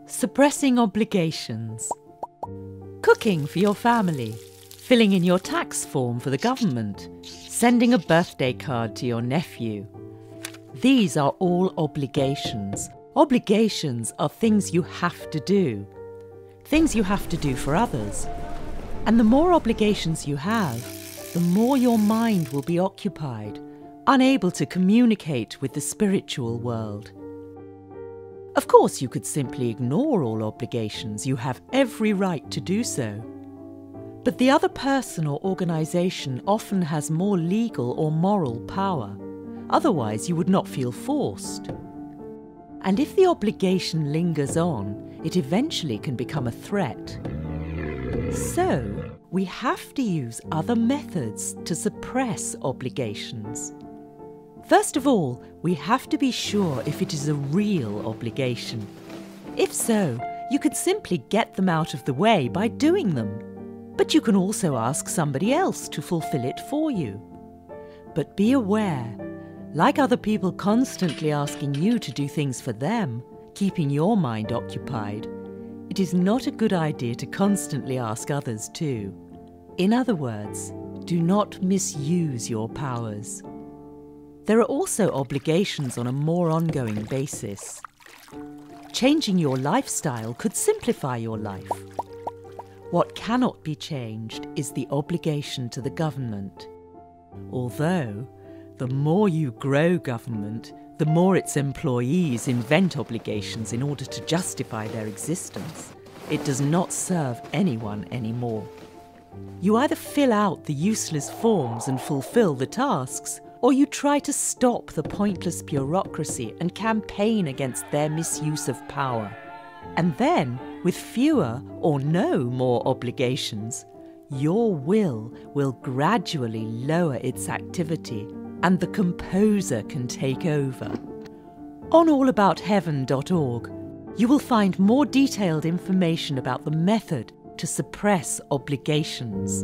Suppressing obligations. Cooking for your family. Filling in your tax form for the government. Sending a birthday card to your nephew. These are all obligations. Obligations are things you have to do. Things you have to do for others. And the more obligations you have, the more your mind will be occupied, unable to communicate with the spiritual world. Of course, you could simply ignore all obligations. You have every right to do so. But the other person or organisation often has more legal or moral power. Otherwise, you would not feel forced. And if the obligation lingers on, it eventually can become a threat. So, we have to use other methods to suppress obligations. First of all, we have to be sure if it is a real obligation. If so, you could simply get them out of the way by doing them. But you can also ask somebody else to fulfill it for you. But be aware, like other people constantly asking you to do things for them, keeping your mind occupied, it is not a good idea to constantly ask others too. In other words, do not misuse your powers. There are also obligations on a more ongoing basis. Changing your lifestyle could simplify your life. What cannot be changed is the obligation to the government. Although, the more you grow government, the more its employees invent obligations in order to justify their existence. It does not serve anyone anymore. You either fill out the useless forms and fulfill the tasks, or you try to stop the pointless bureaucracy and campaign against their misuse of power. And then, with fewer or no more obligations, your will gradually lower its activity and the composer can take over. On Allaboutheaven.org, you will find more detailed information about the method to suppress obligations.